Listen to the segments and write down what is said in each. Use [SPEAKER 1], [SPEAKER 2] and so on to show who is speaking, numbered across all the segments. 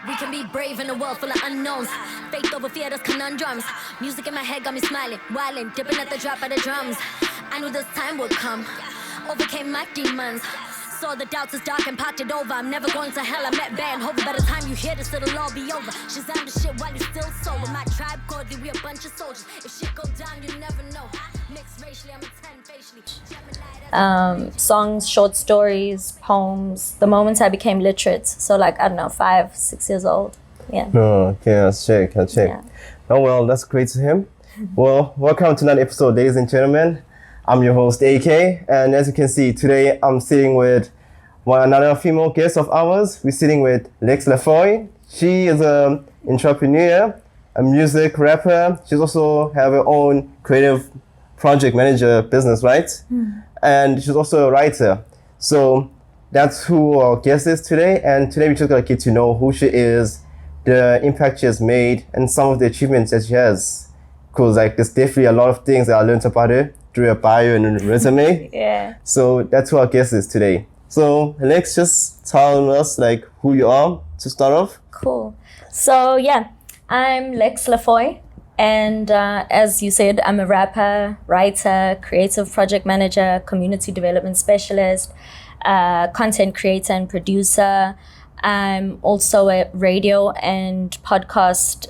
[SPEAKER 1] We can be brave in a world full of unknowns. Faith over fear, that's conundrums. Music in my head got me smiling, wilding, dipping at the drop of the drums. I knew this time would come. Overcame my demons. Saw the doubts is dark and popped it over. I'm never going to hell, I met band. Hope by the time you hear this, it'll all be over. Shazam the shit while you still sober. My tribe called we a bunch of soldiers. If shit go down, you never know. Mixed racially, I'm a 10 facially.
[SPEAKER 2] Songs, short stories, poems, the moment I became literate. So like, I don't know, 5, 6 years old. Yeah.
[SPEAKER 3] No, okay, I'll check. Yeah. Oh, well, that's great to hear. Well, welcome to another episode, ladies and gentlemen. I'm your host, AK, and as you can see, today I'm sitting with another female guest of ours. We're sitting with Lex LaFoy. She is an entrepreneur, a music rapper. She's also have her own creative project manager business, right? And she's also a writer. So that's who our guest is today. And today we're just gonna get to know who she is, the impact she has made, and some of the achievements that she has. Because like there's definitely a lot of things that I learned about her through her bio and her resume.
[SPEAKER 2] Yeah.
[SPEAKER 3] So that's who our guest is today. So Lex, just tell us like who you are to start off.
[SPEAKER 2] Cool. So yeah, I'm Lex LaFoy. And as you said, I'm a rapper, writer, creative project manager, community development specialist, content creator and producer. I'm also a radio and podcast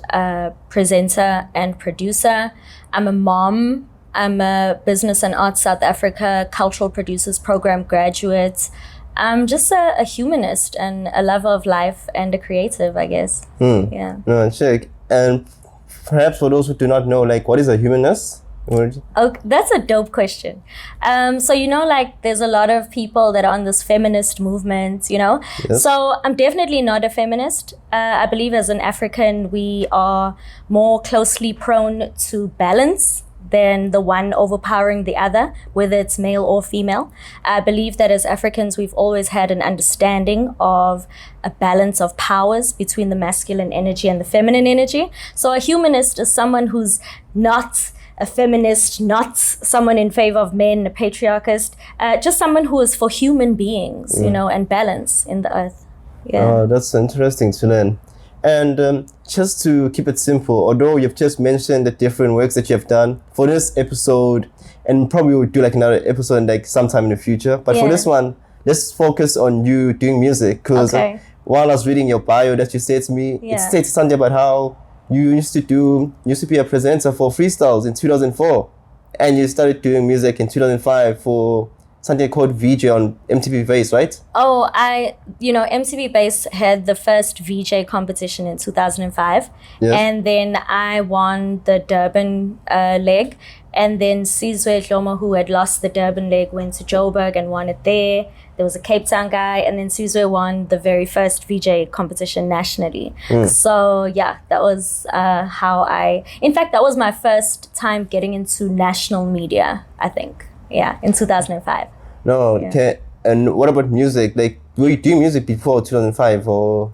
[SPEAKER 2] presenter and producer. I'm a mom. I'm a Business and Arts South Africa Cultural Producers Program graduate. I'm just a humanist and a lover of life and a creative, I guess. Yeah.
[SPEAKER 3] No, check. And perhaps for those who do not know, like, what is a humanist?
[SPEAKER 2] Okay, that's a dope question. So, you know, like there's a lot of people that are on this feminist movement, you know?
[SPEAKER 3] Yes.
[SPEAKER 2] So I'm definitely not a feminist. I believe as an African, we are more closely prone to balance than the one overpowering the other, whether it's male or female. I believe that as Africans, we've always had an understanding of a balance of powers between the masculine energy and the feminine energy. So a humanist is someone who's not a feminist, not someone in favor of men, a patriarchist, just someone who is for human beings, you know, and balance in the earth. Yeah.
[SPEAKER 3] Oh, that's interesting to learn. And just to keep it simple, although you've just mentioned the different works that you have done for this episode, and probably we'll do like another episode like sometime in the future. But for this one, let's focus on you doing music. Because while I was reading your bio that you said to me, it states something about how you used to be a presenter for freestyles in 2004, and you started doing music in 2005 for something called VJ on MTV Base, right?
[SPEAKER 2] Oh, MTV Base had the first VJ competition in 2005.
[SPEAKER 3] Yes.
[SPEAKER 2] And then I won the Durban leg. And then Sizwe Dlomo, who had lost the Durban leg, went to Joburg and won it there. There was a Cape Town guy, and then Sizwe won the very first VJ competition nationally. So yeah, that was in fact, that was my first time getting into national media, I think. Yeah, in 2005.
[SPEAKER 3] No, okay. And what about music? Like, were you doing music before 2005 or?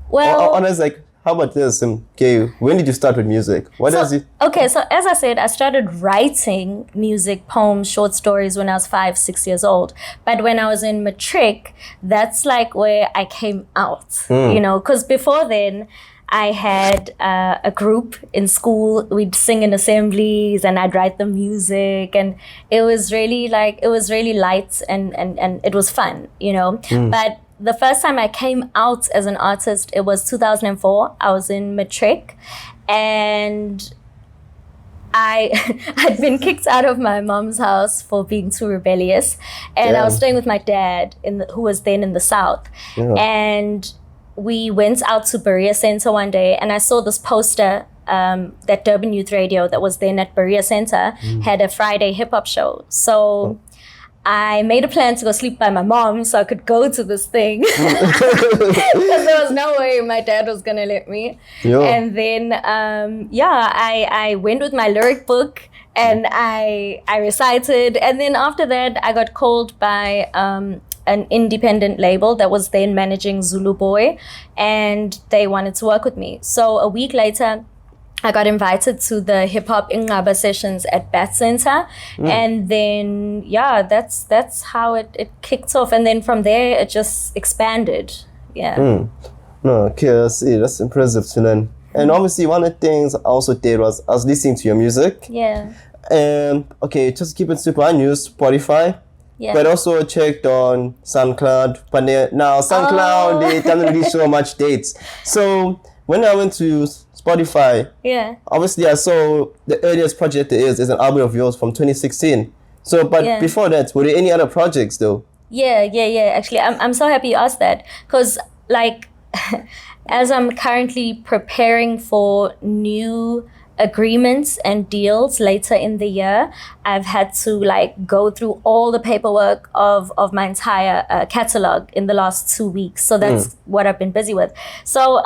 [SPEAKER 2] Well,
[SPEAKER 3] or honest, like, how about this? Okay, when did you start with music?
[SPEAKER 2] Okay, so as I said, I started writing music, poems, short stories when I was 5, 6 years old. But when I was in matric, that's like where I came out, you know, because before then, I had a group in school. We'd sing in assemblies and I'd write the music, and it was really light and it was fun, you know. But the first time I came out as an artist, it was 2004. I was in matric and I'd been kicked out of my mom's house for being too rebellious, and I was staying with my dad who was then in the South. And we went out to Berea Center one day, and I saw this poster that Durban Youth Radio that was then at Berea Center had a Friday hip hop show. So I made a plan to go sleep by my mom so I could go to this thing because there was no way my dad was gonna let me. And then I went with my lyric book and I recited, and then after that I got called by an independent label that was then managing Zulu Boy, and they wanted to work with me. So a week later, I got invited to the hip hop Ingaba sessions at Bat Center, and then that's how it kicked off, and then from there it just expanded.
[SPEAKER 3] No, okay, I see. That's impressive to learn. And obviously, one of the things I also did was I was listening to your music.
[SPEAKER 2] Yeah.
[SPEAKER 3] And okay, just keep it simple. I used Spotify.
[SPEAKER 2] Yeah.
[SPEAKER 3] But also checked on SoundCloud. But now SoundCloud, they doesn't really show much dates. So when I went to Spotify, obviously I saw the earliest project there is an album of yours from 2016. So, but before that, were there any other projects though?
[SPEAKER 2] Yeah. Actually, I'm so happy you asked that, because like as I'm currently preparing for new agreements and deals later in the year, I've had to like go through all the paperwork of my entire catalog in the last 2 weeks. So that's what I've been busy with. So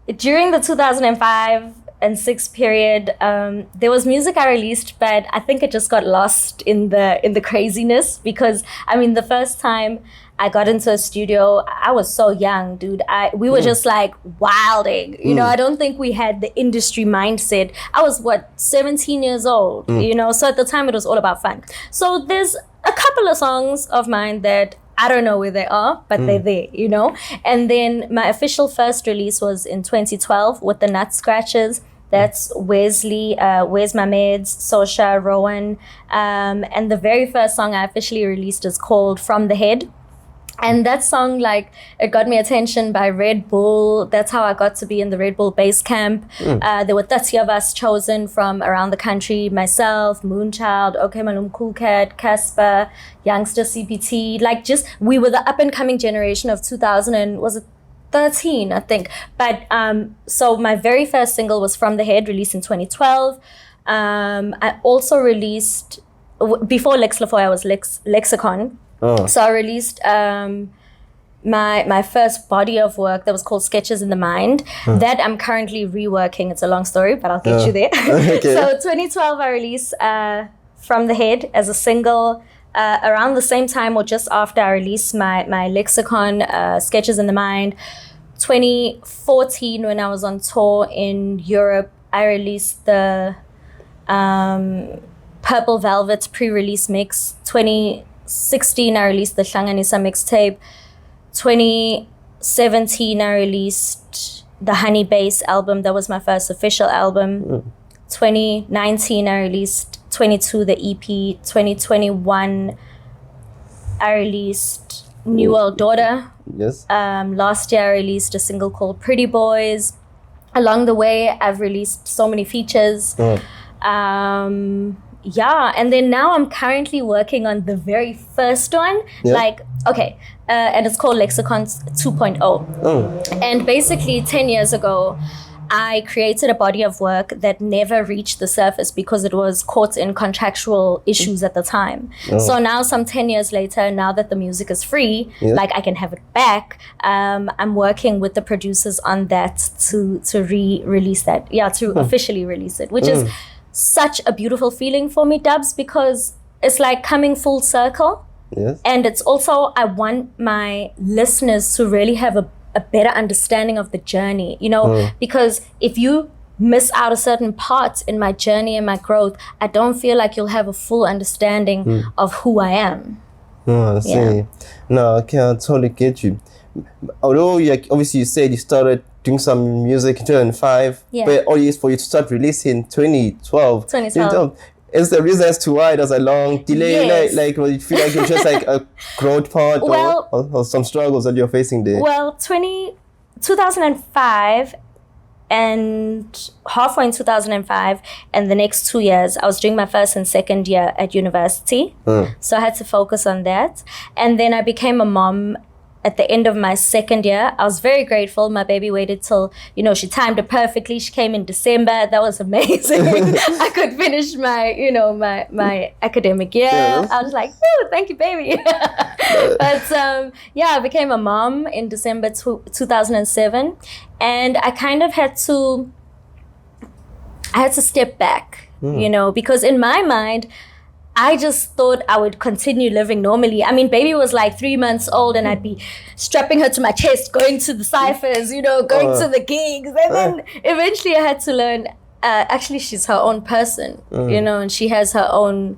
[SPEAKER 2] during the 2005 and 6 period, there was music I released, but I think it just got lost in the craziness, because I mean, the first time I got into a studio, I was so young, dude. We were just like wilding, you know. I don't think we had the industry mindset. I was 17 years old, you know. So at the time it was all about fun. So there's a couple of songs of mine that I don't know where they are, but they're there, you know. And then my official first release was in 2012 with the Nut Scratchers. That's Wesley, Where's My Meds, Sosha, Rowan. And the very first song I officially released is called From the Head. And that song, like, it got me attention by Red Bull. That's how I got to be in the Red Bull base camp. There were 30 of us chosen from around the country. Myself, Moonchild, OK Malum Cool Cat, Casper, Youngster CPT. Like, just, we were the up-and-coming generation of 2013, I think. But, so my very first single was From the Head, released in 2012. I also released, before Lex LaFoy, I was Lexikon. So I released my first body of work that was called Sketches in the Mind. That I'm currently reworking. It's a long story, but I'll get you there. Okay. So 2012, I released From the Head as a single. Around the same time or just after I released my Lexikon, Sketches in the Mind. 2014, when I was on tour in Europe, I released the Purple Velvet pre-release mix. 2016, I released the Hlanganisa mixtape. 2017, I released the Honey Bass album. That was my first official album. 2019, I released 22, the EP. 2021, I released New World Daughter.
[SPEAKER 3] Yes.
[SPEAKER 2] Last year, I released a single called Pretty Boys. Along the way, I've released so many features. And then now I'm currently working on the very first one. Like, okay, and it's called Lexikon 2.0. And basically 10 years ago, I created a body of work that never reached the surface because it was caught in contractual issues at the time. So now, some 10 years later, now that the music is free, like I can have it back, I'm working with the producers on that to re-release that. To officially release it, which is such a beautiful feeling for me, Dubs, because it's like coming full circle. And it's also, I want my listeners to really have a better understanding of the journey, you know, because if you miss out a certain part in my journey and my growth, I don't feel like you'll have a full understanding of who I am.
[SPEAKER 3] I see. No, okay, I totally get you. Although, obviously, you said you started doing some music in 2005, but only for you to start releasing in 2012. 2012. Is there a reason as to why there's a long delay? Like you feel like it's just like a growth part or some struggles that you're facing there?
[SPEAKER 2] Well, 2005 and halfway in 2005 and the next 2 years, I was doing my first and second year at university. So I had to focus on that. And then I became a mom at the end of my second year. I was very grateful. My baby waited till, you know, she timed it perfectly. She came in December. That was amazing. I could finish my, you know, my academic year. I was like, oh, thank you, baby. But I became a mom in December 2007. And I kind of had to step back, you know, because in my mind, I just thought I would continue living normally. I mean, baby was like 3 months old and I'd be strapping her to my chest, going to the cyphers, you know, going to the gigs. And then eventually I had to learn actually she's her own person, you know, and she has her own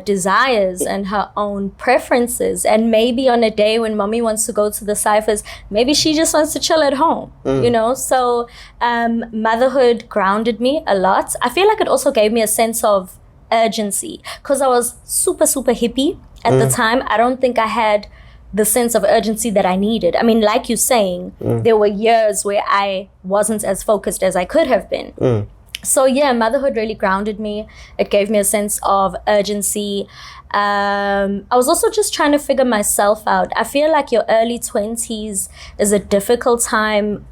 [SPEAKER 2] desires and her own preferences. And maybe on a day when mommy wants to go to the ciphers, maybe she just wants to chill at home, you know. So motherhood grounded me a lot. I feel like it also gave me a sense of urgency because I was super hippie at the time. I don't think I had the sense of urgency that I needed. I mean, like you're saying, there were years where I wasn't as focused as I could have been. So yeah, motherhood really grounded me. It gave me a sense of urgency. I was also just trying to figure myself out. I feel like your early 20s is a difficult time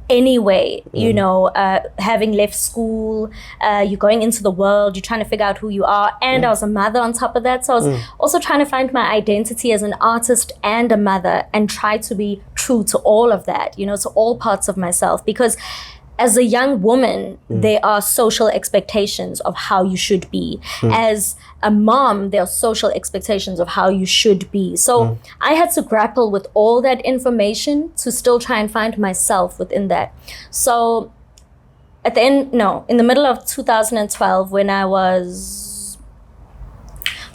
[SPEAKER 2] anyway, you know, having left school, you're going into the world, you're trying to figure out who you are. And I was a mother on top of that. So I was also trying to find my identity as an artist and a mother and try to be true to all of that, you know, to all parts of myself. Because as a young woman, there are social expectations of how you should be. As a mom, there are social expectations of how you should be. So I had to grapple with all that information to still try and find myself within that. So at the end, in the middle of 2012, when I was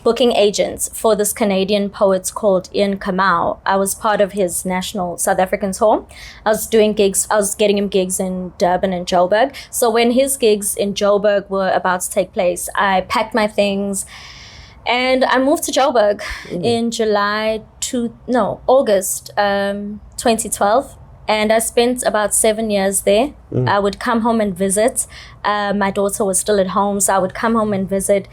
[SPEAKER 2] booking agents for this Canadian poet called Ian Kamau. I was part of his national South African tour. I was doing gigs, I was getting him gigs in Durban and Joburg. So when his gigs in Joburg were about to take place, I packed my things and I moved to Joburg in August 2012. And I spent about 7 years there. I would come home and visit. My daughter was still at home, so I would come home and visit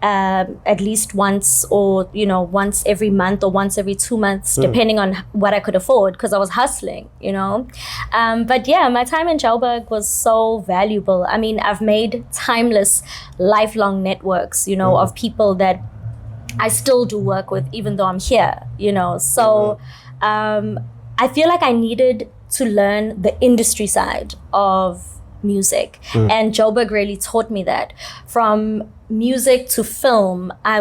[SPEAKER 2] at least once, or once every month or once every 2 months, depending on what I could afford, because I was hustling, but yeah, my time in Joburg was so valuable. I mean, I've made timeless, lifelong networks, of people that I still do work with, even though I'm here, so I feel like I needed to learn the industry side of music, and Joburg really taught me that. From music to film, I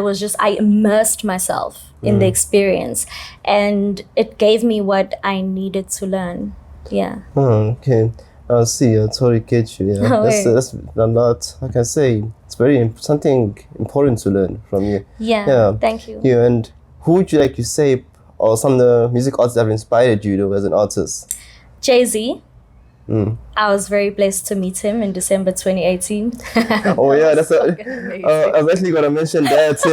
[SPEAKER 2] immersed myself in the experience, and it gave me what I needed to learn. Yeah.
[SPEAKER 3] Oh, okay. I see. I totally get you. Yeah. That's a lot. Like I say, it's something important to learn from you.
[SPEAKER 2] Yeah. Thank you.
[SPEAKER 3] Yeah. And who would you like to say, or some of the music artists that have inspired you though as an artist?
[SPEAKER 2] Jay-Z. I was very blessed to meet him in December 2018.
[SPEAKER 3] Oh yeah, that's I was actually gonna mention that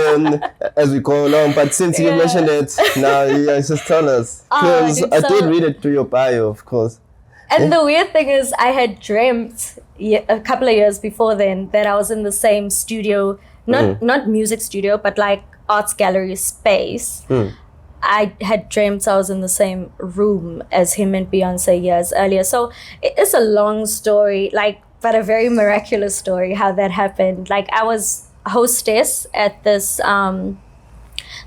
[SPEAKER 3] as we go along, but since you mentioned it, now just tell us, because I did read it through your bio, of course.
[SPEAKER 2] And the weird thing is, I had dreamt a couple of years before then that I was in the same studio, not music studio, but like arts gallery space. I had dreamt I was in the same room as him and Beyonce years earlier. So it's a long story, but a very miraculous story how that happened. Like, I was hostess at this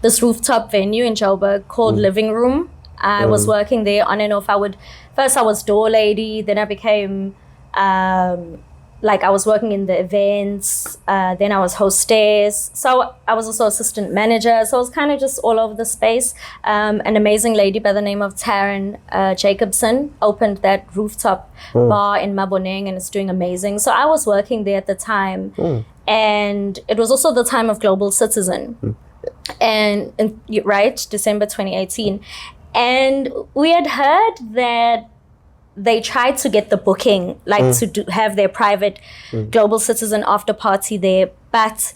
[SPEAKER 2] this rooftop venue in Joburg called Living Room. I was working there on and off. First I was door lady, then I became I was working in the events, then I was hostess. So I was also assistant manager. So I was kind of just all over the space. An amazing lady by the name of Taryn Jacobson opened that rooftop bar in Maboneng, and it's doing amazing. So I was working there at the time. And it was also the time of Global Citizen. And right, December 2018. And we had heard that they tried to get the booking, to have their private Global Citizen after party there. But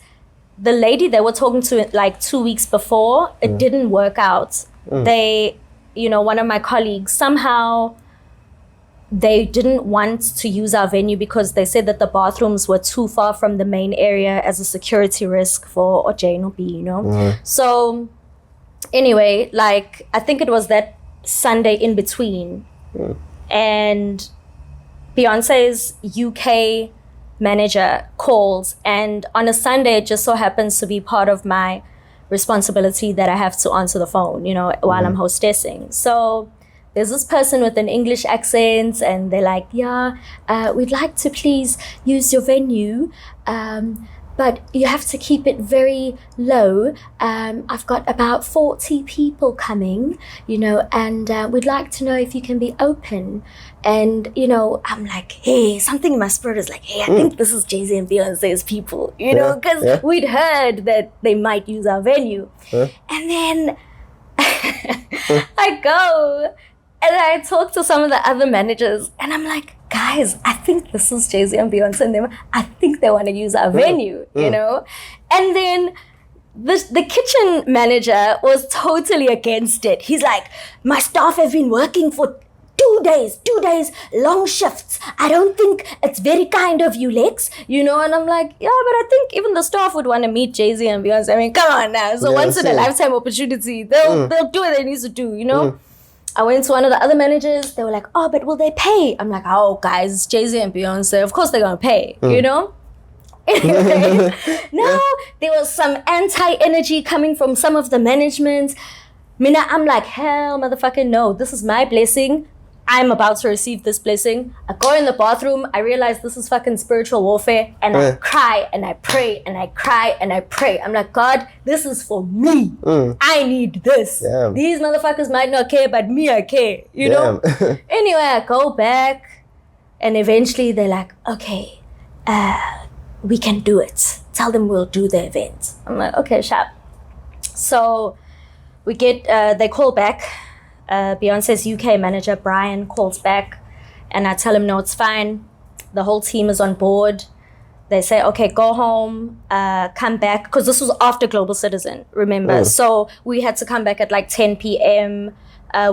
[SPEAKER 2] the lady they were talking to 2 weeks before, it didn't work out. They, one of my colleagues, somehow they didn't want to use our venue because they said that the bathrooms were too far from the main area as a security risk for OJ, So anyway, I think it was that Sunday in between. And Beyonce's UK manager calls, and on a Sunday, it just so happens to be part of my responsibility that I have to answer the phone, while I'm hostessing. So there's this person with an English accent, and they're like, we'd like to please use your venue, but you have to keep it very low. I've got about 40 people coming, and we'd like to know if you can be open. And, I'm like, hey, something in my spirit is like, hey, I think this is Jay-Z and Beyonce's people, because we'd heard that they might use our venue. And then I go and I talk to some of the other managers and I'm like, guys, I think this is Jay-Z and Beyonce and them. I think they want to use our venue, And then the kitchen manager was totally against it. He's like, my staff have been working for 2 days, long shifts. I don't think it's very kind of you, Lex, And I'm like, yeah, but I think even the staff would want to meet Jay-Z and Beyonce. I mean, come on now. So once in a lifetime opportunity, they'll do what they need to do, I went to one of the other managers. They were like, oh, but will they pay? I'm like, oh, guys, Jay-Z and Beyonce, of course they're going to pay, Anyway, there was some anti-energy coming from some of the management. Mina, I'm like, hell, motherfucker, no. This is my blessing. I'm about to receive this blessing. I go in the bathroom. I realize this is fucking spiritual warfare. And I cry and I pray and I cry and I pray. I'm like, God, this is for me. I need this. Damn. These motherfuckers might not care, but me, I care. Anyway, I go back and eventually they're like, okay, we can do it. Tell them we'll do the event. I'm like, okay, sharp. So we get, they call back. Beyonce's UK manager, Brian, calls back and I tell him, no, it's fine. The whole team is on board. They say, okay, go home, come back. Because this was after Global Citizen, remember? So we had to come back at like 10 p.m.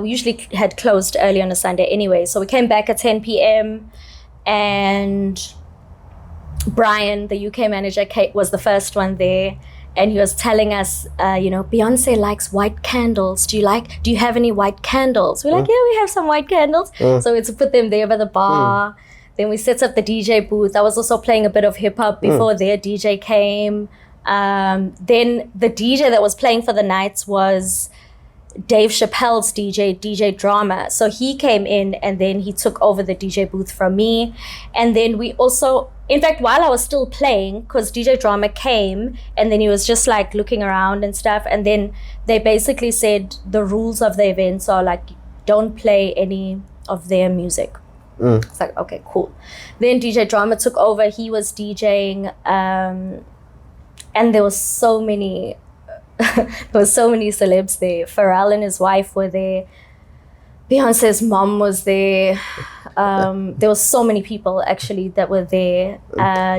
[SPEAKER 2] We usually had closed early on a Sunday anyway. So we came back at 10 p.m. and Brian, the UK manager, was the first one there. And he was telling us, Beyonce likes white candles. Do you have any white candles? We're like, yeah, we have some white candles. So we had to put them there by the bar. Then we set up the DJ booth. I was also playing a bit of hip hop before their DJ came. Then the DJ that was playing for the nights was Dave Chappelle's DJ Drama. So he came in and then he took over the DJ booth from me. And then we also, in fact, while I was still playing, because DJ Drama came and then he was just like looking around and stuff. And then they basically said the rules of the events are like, don't play any of their music. It's like, okay, cool. Then DJ Drama took over. He was DJing. And there was so many celebs there. Pharrell and his wife were there. Beyonce's mom was there. There was so many people actually that were there.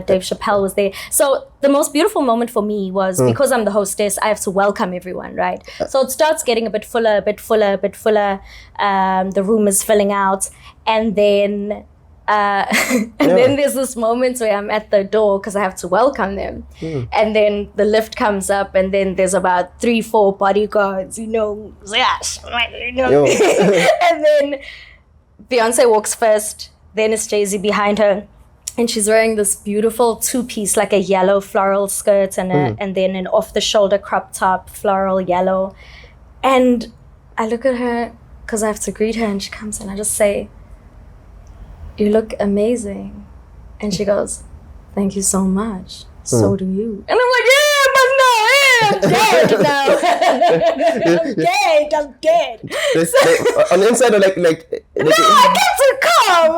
[SPEAKER 2] Dave Chappelle was there. So the most beautiful moment for me was because I'm the hostess, I have to welcome everyone, right? So it starts getting a bit fuller. The room is filling out. And then then there's this moment where I'm at the door because I have to welcome them. And then the lift comes up and then there's about 3-4 bodyguards, And then Beyonce walks first, then it's Jay-Z behind her. And she's wearing this beautiful 2-piece, like a yellow floral skirt and then an off-the-shoulder crop top, floral yellow. And I look at her because I have to greet her and she comes and I just say, you look amazing. And she goes, thank you so much. So do you. And I'm like, yeah, but no, I'm dead now. I'm dead.
[SPEAKER 3] On the inside, like
[SPEAKER 2] no, I kept it calm.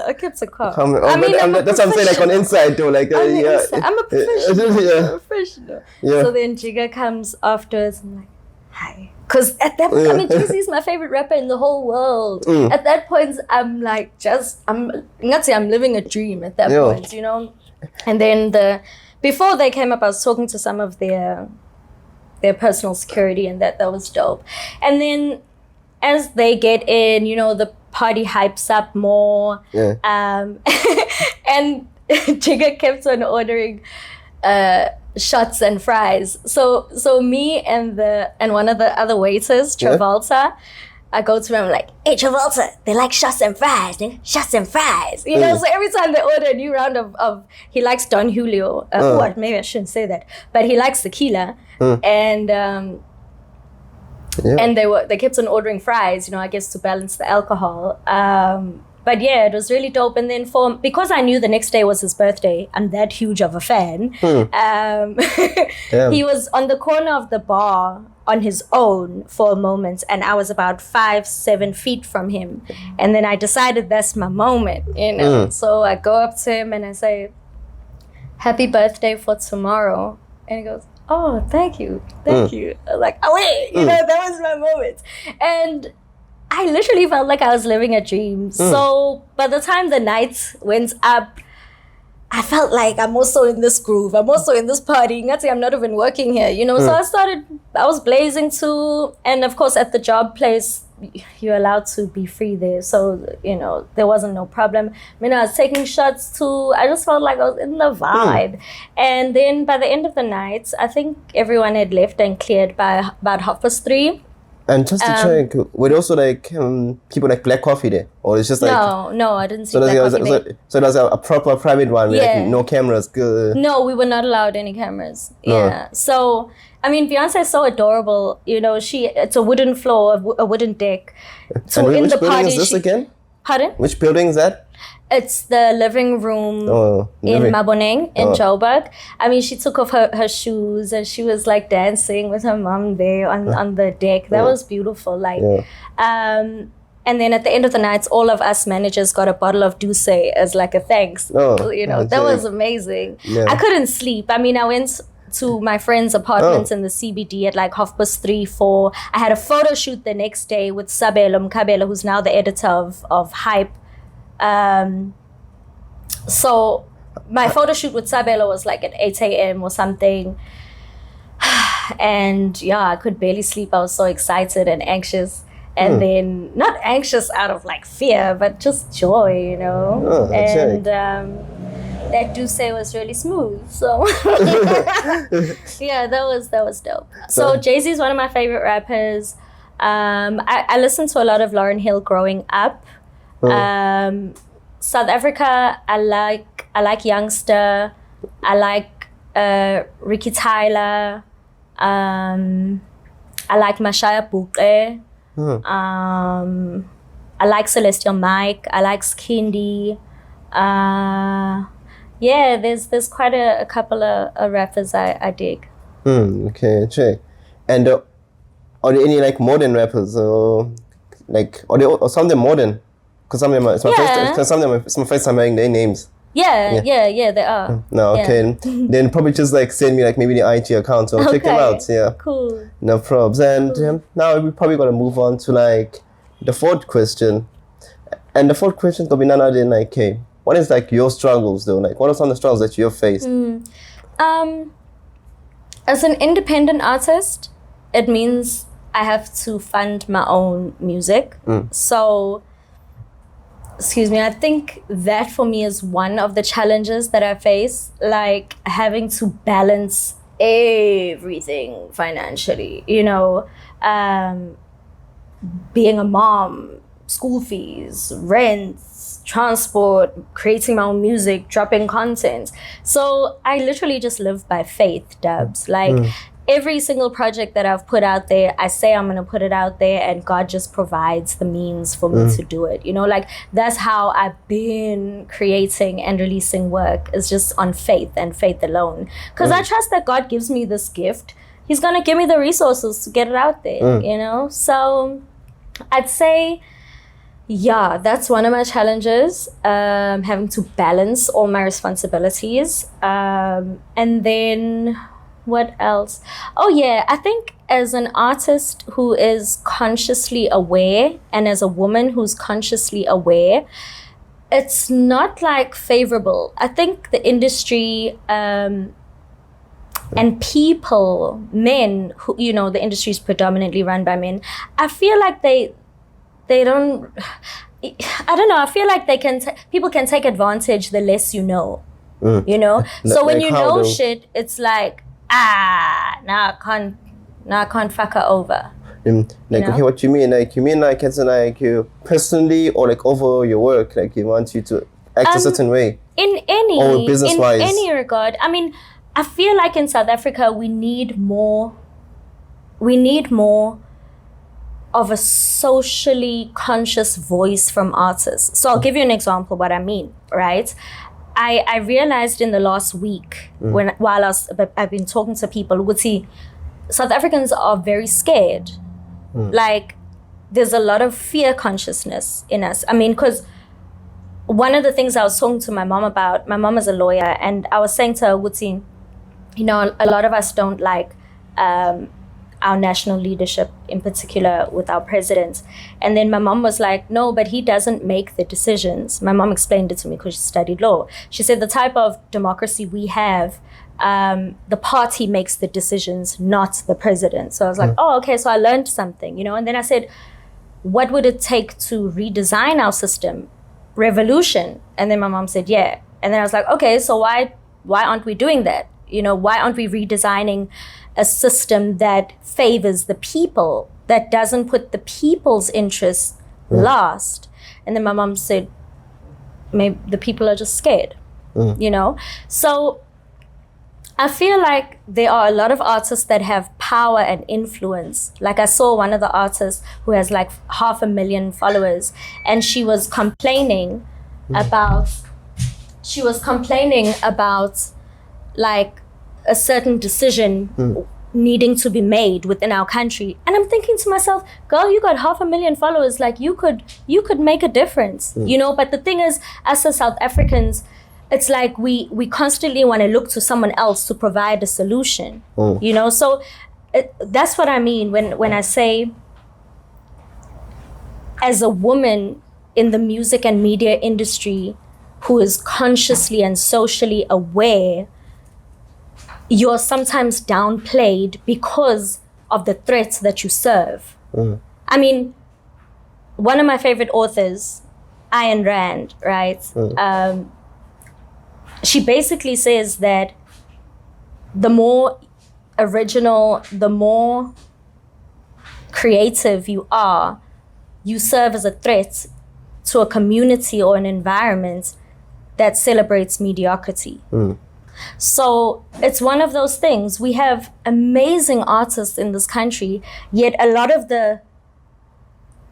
[SPEAKER 2] I kept it calm.
[SPEAKER 3] I mean, that's what I'm saying, like on the inside though. Like,
[SPEAKER 2] I'm a professional. Professional.
[SPEAKER 3] Yeah.
[SPEAKER 2] So then Jigga comes afterwards and I'm like, hi. Because at that point, I mean, Jay-Z is my favorite rapper in the whole world. At that point, I'm like, I'm living a dream at that point, And then before they came up, I was talking to some of their personal security and that was dope. And then as they get in, the party hypes up more. Yeah. And Jigga kept on ordering shots and fries. So me and one of the other waiters, Travolta, I go to him like, hey Travolta, they like shots and fries, shots and fries. So every time they order a new round of he likes Don Julio. Maybe I shouldn't say that, but he likes tequila. And and they kept on ordering fries, I guess to balance the alcohol. But yeah, it was really dope. And then because I knew the next day was his birthday, I'm that huge of a fan. He was on the corner of the bar on his own for a moment, and I was about 5-7 feet from him. And then I decided that's my moment, you know. So I go up to him and I say, "Happy birthday for tomorrow." And he goes, "Oh, thank you. I'm like, oh wait, you know, that was my moment. And I literally felt like I was living a dream. So by the time the night went up, I felt like I'm also in this groove. I'm also in this party. I'm not even working here, you know. So I was blazing too. And of course, at the job place, you're allowed to be free there. So, you know, there wasn't no problem. I mean, I was taking shots too. I just felt like I was in the vibe. And then by the end of the night, I think everyone had left and cleared by about 3:30.
[SPEAKER 3] And just to check, were there also like people like black coffee there? Or it's just like...
[SPEAKER 2] No, I didn't see black coffee there.
[SPEAKER 3] So it was a proper private one with like no cameras?
[SPEAKER 2] No, we were not allowed any cameras. Yeah. So, I mean, Beyonce is so adorable. You know, it's a wooden floor, a wooden deck. So
[SPEAKER 3] and
[SPEAKER 2] in
[SPEAKER 3] which
[SPEAKER 2] the
[SPEAKER 3] building
[SPEAKER 2] party,
[SPEAKER 3] is this again?
[SPEAKER 2] Pardon?
[SPEAKER 3] Which building is that?
[SPEAKER 2] It's the living room in Maboneng in Joburg. I mean, she took off her shoes and she was like dancing with her mom there on the deck. That was beautiful. Like, and then at the end of the night, all of us managers got a bottle of Douce as like a thanks. You know, that was amazing. Yeah. I couldn't sleep. I mean, I went to my friend's apartments in the CBD at like 3:30, 4. I had a photo shoot the next day with Sabelo Mkabela, who's now the editor of Hype. So my photo shoot with Sabelo was like at 8 a.m. or something. And yeah, I could barely sleep. I was so excited and anxious. And then not anxious out of like fear, but just joy, you know. And that Douce was really smooth. So yeah, that was dope. So Jay-Z is one of my favorite rappers. I listened to a lot of Lauryn Hill growing up. South Africa, I like Youngster. I like Ricky Tyler. I like Mashaya Buke. I like Celestial Mike. I like Skindi. Yeah, there's quite a couple of rappers I dig.
[SPEAKER 3] Okay, check. And are there any like modern rappers or like or some of them modern? Because some of them it's my first time hearing their names.
[SPEAKER 2] Yeah, they are.
[SPEAKER 3] No, okay. Then probably just like send me like maybe the IG account so I'll check them out. Yeah.
[SPEAKER 2] Cool.
[SPEAKER 3] No probs. And now we probably gotta move on to like the fourth question. And the fourth question could be none other than like, okay, what is like your struggles though? Like what are some of the struggles that you've faced?
[SPEAKER 2] As an independent artist, it means I have to fund my own music. So I think that for me is one of the challenges that I face, like having to balance everything financially, you know, being a mom, school fees, rents, transport, creating my own music, dropping content. So I literally just live by faith, Dubs. Like every single project that I've put out there, I say I'm going to put it out there and God just provides the means for me to do it. You know, like that's how I've been creating and releasing work, is just on faith and faith alone. Because I trust that God gives me this gift. He's going to give me the resources to get it out there, you know? So I'd say, yeah, that's one of my challenges, having to balance all my responsibilities. And then what else? Oh yeah, I think as an artist who is consciously aware and as a woman who's consciously aware, it's not like favorable. I think the industry and people, men, who, you know, the industry is predominantly run by men. I feel like they don't, I don't know, I feel like people can take advantage the less you know, you know? So when you know shit, it's like, now I can't fuck her over.
[SPEAKER 3] Like, you know? Okay, what you mean? Like, you mean like it's like you personally or like over your work, like you want you to act a certain way? In any business-wise.
[SPEAKER 2] In any regard. I mean, I feel like in South Africa we need more of a socially conscious voice from artists. So I'll give you an example what I mean, right? I realized in the last week while I've been talking to people who would see South Africans are very scared. Like there's a lot of fear consciousness in us. I mean, because one of the things I was talking to my mom about, my mom is a lawyer, and I was saying to her, Wutsi, you know, a lot of us don't like our national leadership, in particular with our president. And then my mom was like, no, but he doesn't make the decisions. My mom explained it to me because she studied law. She said the type of democracy we have, the party makes the decisions, not the president. So I was like, oh, okay, so I learned something, you know. And then I said, what would it take to redesign our system? Revolution. And then my mom said, yeah. And then I was like, okay, so why aren't we doing that? You know, why aren't we redesigning a system that favors the people, that doesn't put the people's interests last? And then my mom said, maybe the people are just scared, you know? So I feel like there are a lot of artists that have power and influence. Like I saw one of the artists who has like 500,000 followers, and she was complaining about like a certain decision needing to be made within our country. And I'm thinking to myself, girl, you got 500,000 followers, like you could make a difference, you know? But the thing is, us as South Africans, it's like we constantly want to look to someone else to provide a solution, you know? So that's what I mean when I say, as a woman in the music and media industry who is consciously and socially aware, you're sometimes downplayed because of the threats that you serve. I mean, one of my favorite authors, Ayn Rand, right? She basically says that the more original, the more creative you are, you serve as a threat to a community or an environment that celebrates mediocrity. So it's one of those things. We have amazing artists in this country, yet a lot of the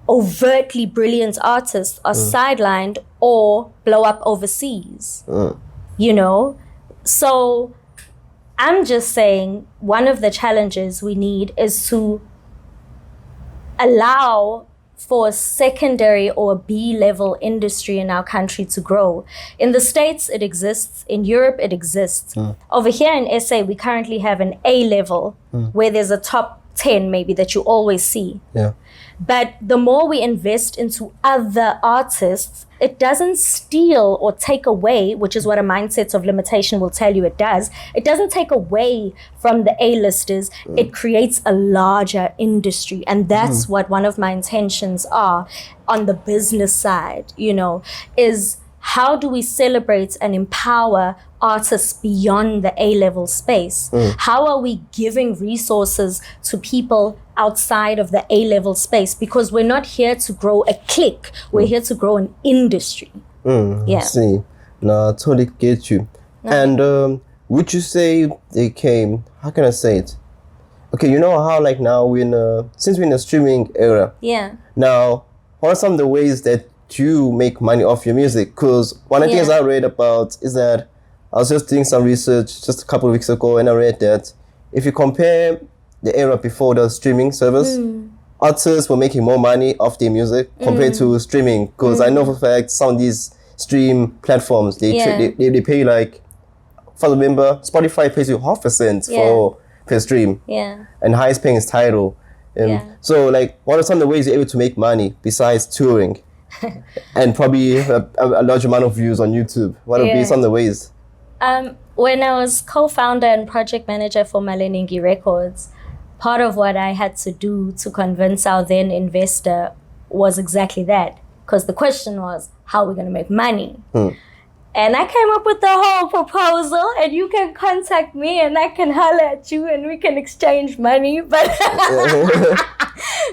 [SPEAKER 2] overtly brilliant artists are sidelined or blow up overseas, you know? So I'm just saying one of the challenges we need is to allow for a secondary or B-level industry in our country to grow. In the States, it exists. In Europe, it exists. Over here in SA, we currently have an A-level where there's a top 10 maybe that you always see. But the more we invest into other artists, it doesn't steal or take away, which is what a mindset of limitation will tell you it does. It doesn't take away from the A-listers. It creates a larger industry. And that's what one of my intentions are on the business side, you know, is how do we celebrate and empower artists beyond the A-level space? How are we giving resources to people outside of the A-level space? Because we're not here to grow a clique. We're here to grow an industry.
[SPEAKER 3] I see. No, I totally get you. And would you say they came, how can I say it? Okay, you know how like now since we're in the streaming era. Now, what are some of the ways that you make money off your music? Because one of the things I read about is that I was just doing some research just a couple of weeks ago, and I read that if you compare the era before the streaming service, artists were making more money off their music compared to streaming. Because I know for a fact some of these stream platforms, they pay like, for the member, Spotify pays you 0.5% per stream. And highest paying is Tidal. So like, what are some of the ways you're able to make money besides touring? And probably a large amount of views on YouTube. What would be some of the ways?
[SPEAKER 2] When I was co-founder and project manager for Maleningi Records, part of what I had to do to convince our then investor was exactly that. Because the question was, how are we going to make money? And I came up with the whole proposal, and you can contact me and I can holler at you and we can exchange money. But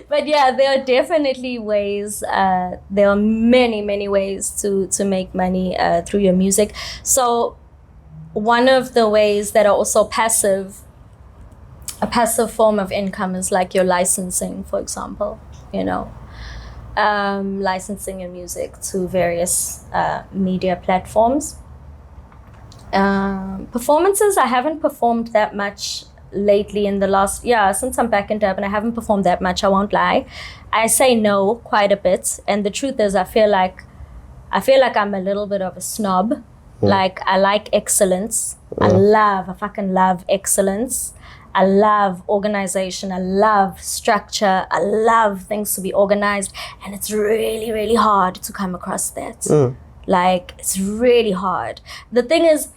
[SPEAKER 2] but yeah, there are definitely ways. There are many, many ways to make money through your music. So one of the ways that are also passive, a passive form of income is like your licensing, for example. you know, licensing your music to various media platforms. Performances, I haven't performed that much lately in the last, since I'm back in Durban, I haven't performed that much, I won't lie. I say no quite a bit, and the truth is I feel like I'm a little bit of a snob. Like, I like excellence. I fucking love excellence. I love organization. I love structure. I love things to be organized. And it's really, really hard to come across that. Like, it's really hard. The thing is,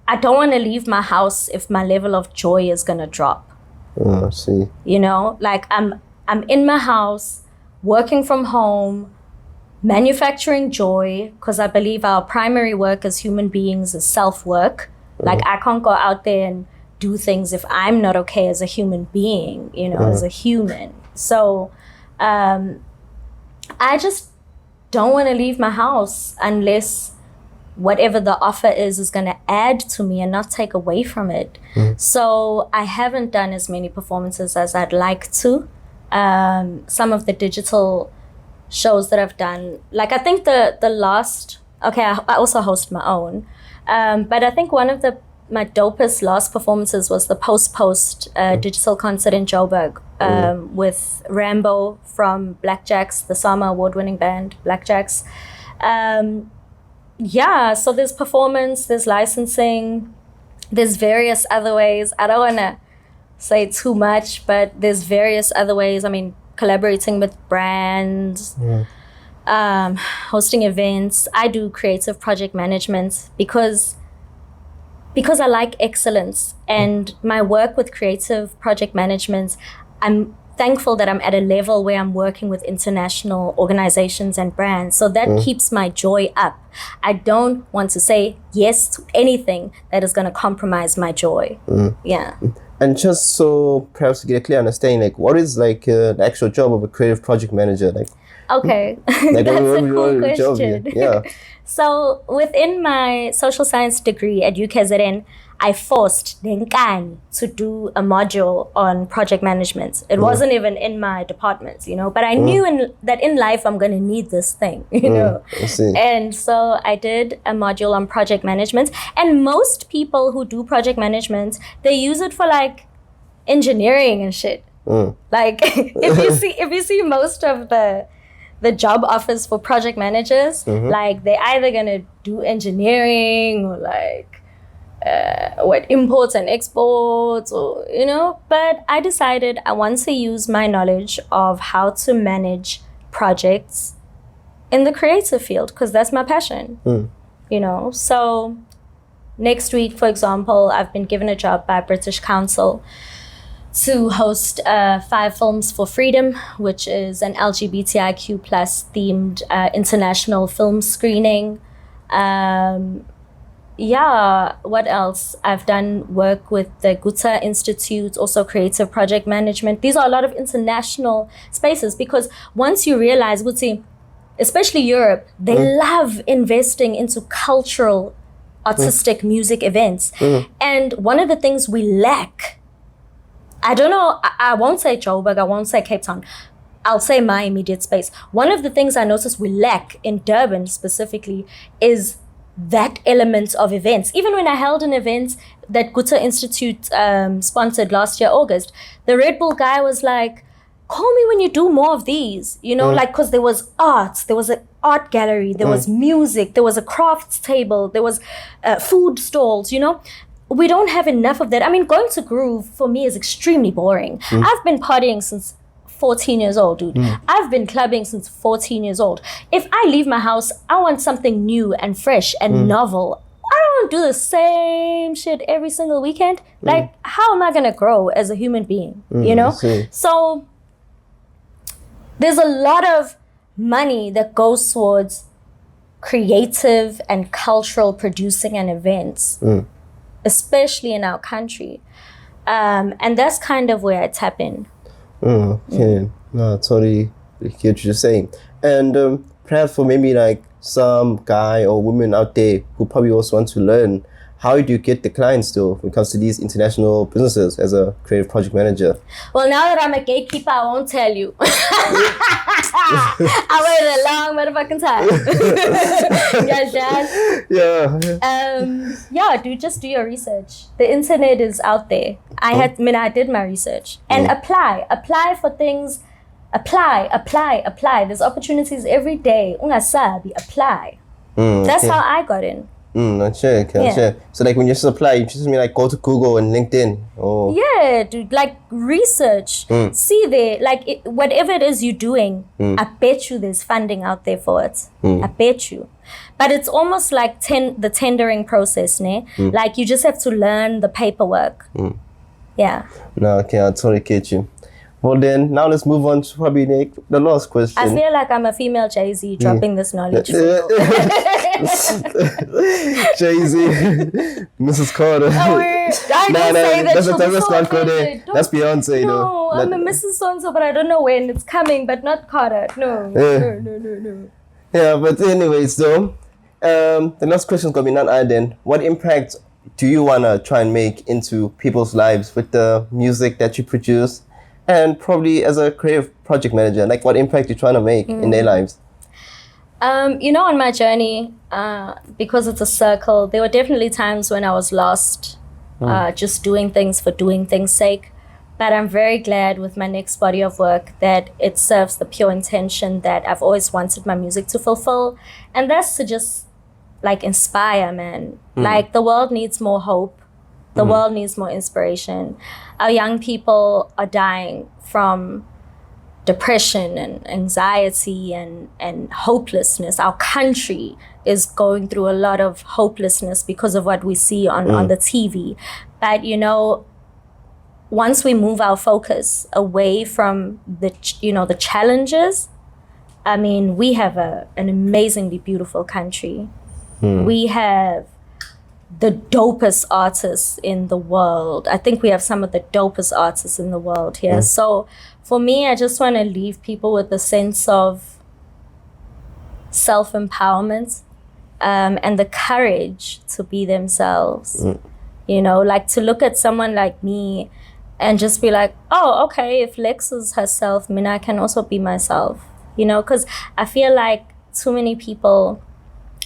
[SPEAKER 2] I don't want to leave my house if my level of joy is going to drop.
[SPEAKER 3] I see.
[SPEAKER 2] You know, like, I'm in my house, working from home, manufacturing joy, because I believe our primary work as human beings is self-work. Like, I can't go out there and do things if I'm not okay as a human being, you know, as a human. So I just don't want to leave my house unless whatever the offer is going to add to me and not take away from it. So I haven't done as many performances as I'd like to. Some of the digital shows that I've done, like, I think the last, I also host my own, but I think one of my dopest last performances was the post digital concert in Joburg with Rambo from Blackjacks, the SAMA award-winning band Blackjacks. So there's performance, there's licensing, there's various other ways. I don't want to say too much, but there's various other ways. I mean, collaborating with brands, hosting events. I do creative project management because I like excellence, and my work with creative project management, I'm thankful that I'm at a level where I'm working with international organizations and brands. So that keeps my joy up. I don't want to say yes to anything that is going to compromise my joy. Yeah.
[SPEAKER 3] And just so perhaps to get a clear understanding, like, what is like the actual job of a creative project manager? Like,
[SPEAKER 2] okay,
[SPEAKER 3] like,
[SPEAKER 2] that's a cool question.
[SPEAKER 3] Yeah.
[SPEAKER 2] So within my social science degree at UKZN, I forced Denkani to do a module on project management. It wasn't even in my department, you know, but I knew that in life I'm going to need this thing, you know.
[SPEAKER 3] I see.
[SPEAKER 2] And so I did a module on project management. And most people who do project management, they use it for like engineering and shit. Like if you see most of the job offers for project managers, like they're either going to do engineering or like imports and exports, or, you know. But I decided I want to use my knowledge of how to manage projects in the creative field, because that's my passion, you know. So next week, for example, I've been given a job by British Council to host 5 Films for Freedom, which is an LGBTIQ plus themed international film screening. What else? I've done work with the Guta Institute, also creative project management. These are a lot of international spaces, because once you realize, especially Europe, they love investing into cultural, artistic music events. And one of the things we lack, I don't know, I won't say Joburg, I won't say Cape Town, I'll say my immediate space. One of the things I noticed we lack in Durban specifically is that element of events. Even when I held an event that Guta Institute sponsored last year, August, the Red Bull guy was like, call me when you do more of these, you know, like, because there was art, there was an art gallery, there was music, there was a crafts table, there was food stalls, you know. We don't have enough of that. I mean, going to Groove for me is extremely boring. I've been partying since 14 years old, dude. I've been clubbing since 14 years old. If I leave my house, I want something new and fresh and novel. I don't want to do the same shit every single weekend. Like, how am I going to grow as a human being, you know? So there's a lot of money that goes towards creative and cultural producing and events, especially in our country. And that's kind of where I tap in.
[SPEAKER 3] Okay, no, totally get what you're saying. And perhaps for maybe like some guy or women out there who probably also want to learn how do you get the clients though when it comes to these international businesses as a creative project manager?
[SPEAKER 2] Well, now that I'm a gatekeeper, I won't tell you. I waited a long motherfucking time. Yeah, dude, just do your research. The internet is out there. I did my research. And apply for things. Apply. There's opportunities every day. Ungasabi, apply. That's how I got in.
[SPEAKER 3] Okay. So like when you just apply, you just mean like go to Google and LinkedIn. Oh.
[SPEAKER 2] Yeah, dude, like research. See there, like whatever it is you're doing, I bet you there's funding out there for it. I bet you. But it's almost like the tendering process, ne? Like you just have to learn the paperwork. Yeah.
[SPEAKER 3] No, okay, I totally get you. Well then, now let's move on to probably the last question.
[SPEAKER 2] I feel like I'm a female Jay-Z dropping this knowledge.
[SPEAKER 3] Jay-Z, Mrs. Carter. That's not Carter. That's Beyonce, though.
[SPEAKER 2] No, I'm a Mrs. So-and-so, but I don't know when it's coming, but not Carter. No.
[SPEAKER 3] Yeah, but anyways, though, the last question's gonna be none other than what impact do you wanna try and make into people's lives with the music that you produce? And probably as a creative project manager, like what impact you're trying to make in their lives?
[SPEAKER 2] On my journey, because it's a circle, there were definitely times when I was lost, just doing things for doing things' sake. But I'm very glad with my next body of work that it serves the pure intention that I've always wanted my music to fulfill. And that's to just like inspire, man. Like the world needs more hope. The world needs more inspiration. Our young people are dying from depression and anxiety and hopelessness. Our country is going through a lot of hopelessness because of what we see on the TV. But, once we move our focus away from the challenges, I mean, we have an amazingly beautiful country. We have the dopest artists in the world. I think we have some of the dopest artists in the world here. So for me, I just want to leave people with a sense of self-empowerment and the courage to be themselves. Like to look at someone like me and just be like, oh, okay, if Lex is herself, I can also be myself. Because I feel like too many people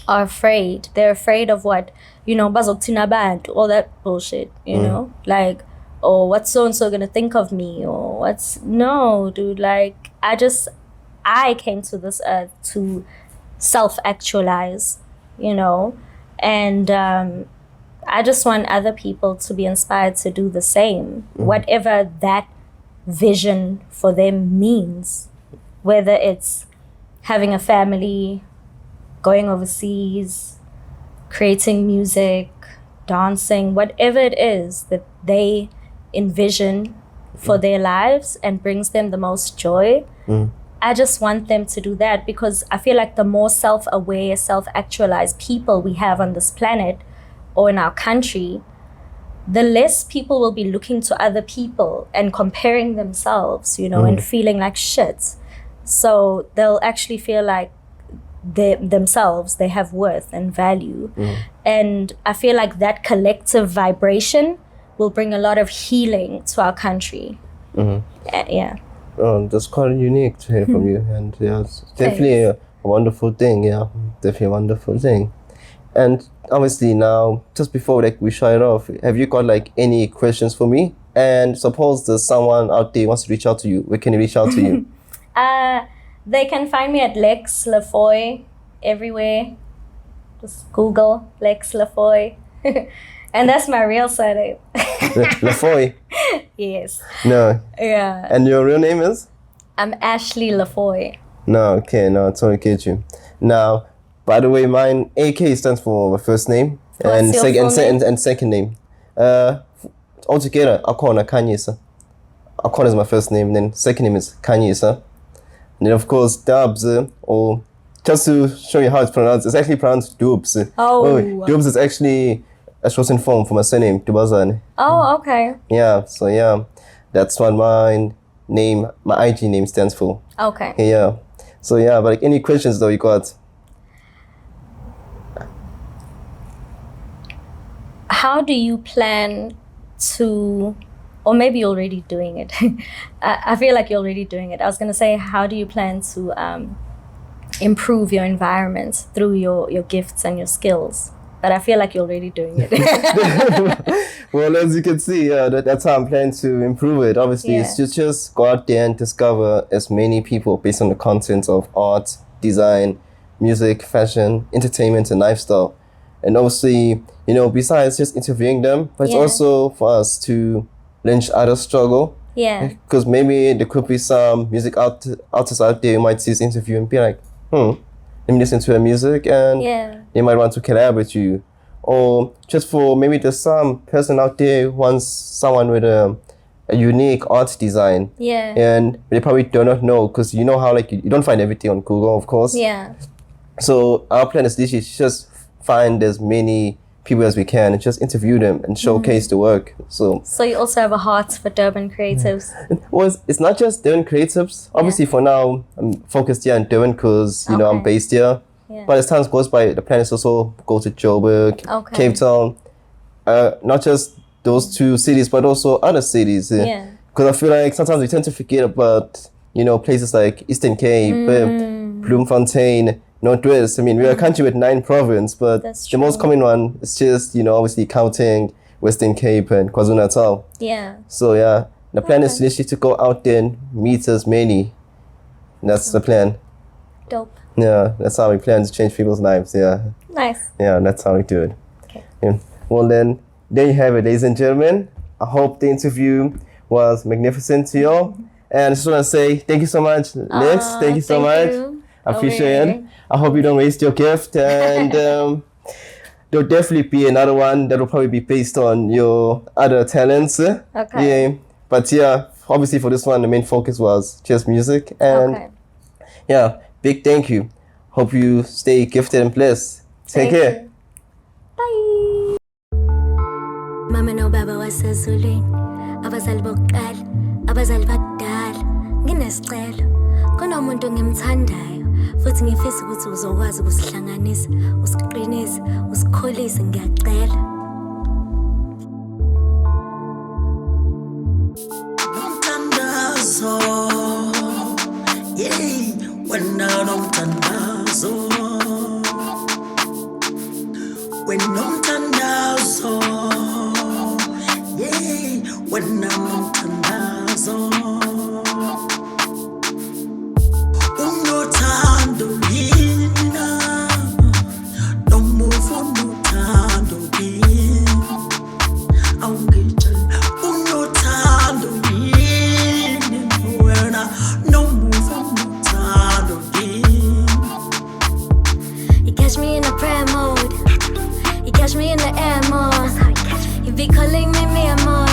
[SPEAKER 2] are afraid. They're afraid of what, all that bullshit, like, oh, what's so-and-so gonna think of me? Or no, dude, like, I came to this earth to self-actualize, and I just want other people to be inspired to do the same, whatever that vision for them means, whether it's having a family, going overseas, creating music, dancing, whatever it is that they envision for their lives and brings them the most joy. I just want them to do that because I feel like the more self-aware, self-actualized people we have on this planet or in our country, the less people will be looking to other people and comparing themselves, and feeling like shit. So they'll actually feel like they have worth and value. And I feel like that collective vibration will bring a lot of healing to our country. Yeah.
[SPEAKER 3] Oh, that's quite unique to hear from you. And yeah, it's definitely a wonderful thing. Yeah, definitely a wonderful thing. And obviously now, just before we shut it off, have you got like any questions for me? And suppose there's someone out there wants to reach out to you, where can they reach out to you?
[SPEAKER 2] They can find me at Lex LaFoy everywhere. Just Google Lex LaFoy. And that's my real surname.
[SPEAKER 3] LaFoy?
[SPEAKER 2] Yes.
[SPEAKER 3] No.
[SPEAKER 2] Yeah.
[SPEAKER 3] And your real name is?
[SPEAKER 2] I'm Ashley LaFoy.
[SPEAKER 3] No, okay, no, I totally get you. Now, by the way, mine, AK stands for my first name.
[SPEAKER 2] What's your full name?
[SPEAKER 3] And second name. Altogether, Akon Kanye. Akon is my first name, then second name is Kanye. And then of course, Dubs, or just to show you how it's pronounced, it's actually pronounced Dubs. Dubs is actually a shortened form for my surname, Dubazan.
[SPEAKER 2] Oh, okay.
[SPEAKER 3] Yeah, so yeah, that's what my IG name stands for.
[SPEAKER 2] Okay.
[SPEAKER 3] Yeah. So yeah, but like any questions though you got?
[SPEAKER 2] how do you plan to, or maybe you're already doing it. I feel like you're already doing it. I was going to say, how do you plan to improve your environment through your gifts and your skills? But I feel like you're already doing it.
[SPEAKER 3] Well, as you can see, that's how I'm planning to improve it. Obviously, it's just go out there and discover as many people based on the content of art, design, music, fashion, entertainment, and lifestyle. And obviously, you know, besides just interviewing them, but it's also for us to learn each other's struggle.
[SPEAKER 2] Yeah.
[SPEAKER 3] Because maybe there could be some music artists out there who might see this interview and be like, let me listen to her music, and they might want to collab with you. Or just for maybe there's some person out there who wants someone with a unique art design.
[SPEAKER 2] Yeah.
[SPEAKER 3] And they probably do not know, because you know how like you don't find everything on Google, of course.
[SPEAKER 2] Yeah.
[SPEAKER 3] So our plan is literally just find as many people as we can and just interview them and showcase the work. So
[SPEAKER 2] you also have a heart for Durban creatives.
[SPEAKER 3] Well, it's not just Durban creatives. Obviously, for now, I'm focused here in Durban because, you know, I'm based here.
[SPEAKER 2] Yeah.
[SPEAKER 3] But as time goes by, the plan is also go to Joburg, Cape Town. Not just those two cities, but also other cities. Because I feel like sometimes we tend to forget about, you know, places like Eastern Cape, Bloemfontein, Northwest. I mean, we're a country with 9 provinces, but the most common one is just, you know, obviously counting Western Cape and KwaZulu-Natal.
[SPEAKER 2] Yeah.
[SPEAKER 3] So the plan is literally to go out there and meet as many. That's the plan.
[SPEAKER 2] Dope.
[SPEAKER 3] Yeah, that's how we plan to change people's lives. Yeah.
[SPEAKER 2] Nice.
[SPEAKER 3] Yeah, that's how we do it.
[SPEAKER 2] Okay.
[SPEAKER 3] Yeah. Well, then, there you have it, ladies and gentlemen. I hope the interview was magnificent to you all. And I just want to say thank you so much, Lex. Thank you so much. I appreciate it. I hope you don't waste your gift. And there'll definitely be another one that will probably be based on your other talents.
[SPEAKER 2] Okay.
[SPEAKER 3] Yeah. But obviously for this one, the main focus was just music. And big thank you. Hope you stay gifted and blessed. Take care.
[SPEAKER 2] Bye.
[SPEAKER 1] Mama no baba wasezulwini, abazali bokuqala, abazali bakudala. Nginesicelo, kunomuntu engimthandayo, futhi ngifisa ukuthi uzokwazi ukusihlanganisa, usiqinise, usikhulise, ngiyacela.
[SPEAKER 4] Nomthandazo, wena nomthandazo, wena nomthandazo, wena nomthandazo. Unothando yina, nomuvo unothando yina, awungitshela. Unothando yini wena, nomuvo unothando yini.
[SPEAKER 1] You catch me in a prayer mode, you catch me in the air more. You be calling me more.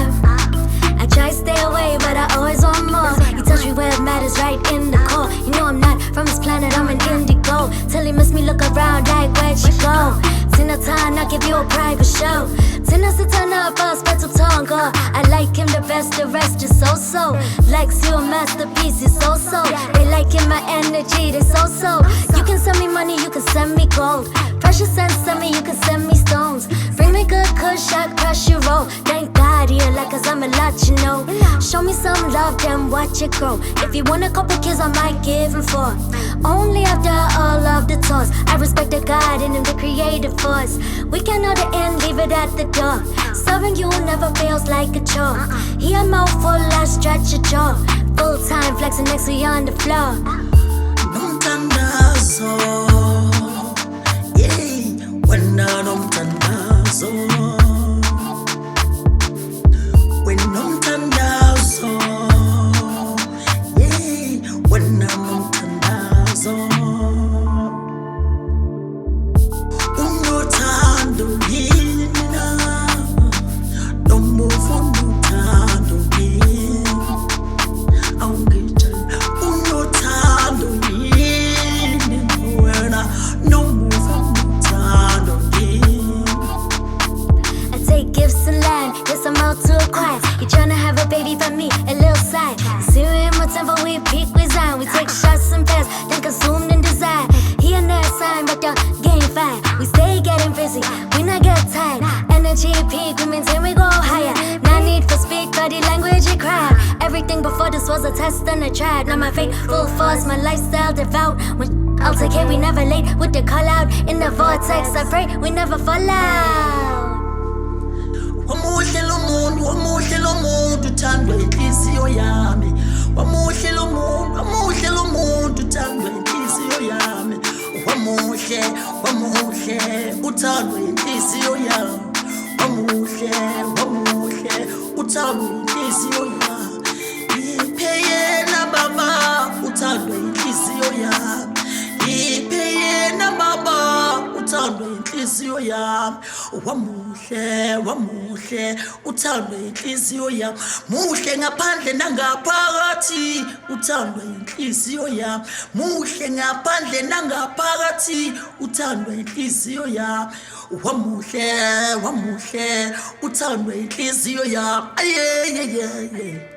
[SPEAKER 1] I try to stay away, but I always want more. You touch me where it matters, right in the core. You know I'm not from this planet, I'm an indigo. Till he miss me, look around like where'd she go? Tina time, I'll give you a private show. Tina to turn up, I'll spit to tongue. I like him the best, the rest is so-so. Lex, you a masterpiece, you so-so. They liking my energy, they so-so. You can send me money, you can send me gold. Precious and send me, you can send me stones. Bring me good kush, I crush you roll. Thank God you're like, cause I'm a lot, you know. Show me some love, then watch it grow. If you want a couple kids, I might give him 4. Only after all of the tours. I respect the God and the creative force. We can know the end, leave it at the door. Serving you never feels like a chore. He a mouthful, I stretch a jaw. Full time flexing next to you on the floor.
[SPEAKER 4] Nomthandazo, wena nomthandazo, wena nomthandazo, wena nomthandazo. Unothando yina, nomuvo unothando yina, awungitshela. Unothando yini wena, nomuvo unothando yini.
[SPEAKER 1] I take gifts and land, yes I'm out to acquire. You tryna have a baby was a test and a tried. Now my faith full force, my lifestyle devout. When I'll take care, we never late with the call out. In the vortex, I pray we never fall out.
[SPEAKER 4] Wamuhle lo muntu uthandwa inhliziyo yami. Wamuhle lo muntu uthandwa inhliziyo yami. Wamuhle uthandwa inhliziyo yami. Wamuhle uthandwa inhliziyo yami. Iphe yena baba uthandwa inhliziyo yami. Iphe yena baba uthandwa inhliziyo yami. Wamuhle uthandwa inhliziyo yami. Muhle ngaphandle nangaphakathi uthandwa inhliziyo yami. Muhle ngaphandle nangaphakathi uthandwa inhliziyo yami. Wamuhle uthandwa inhliziyo yami. Yeah.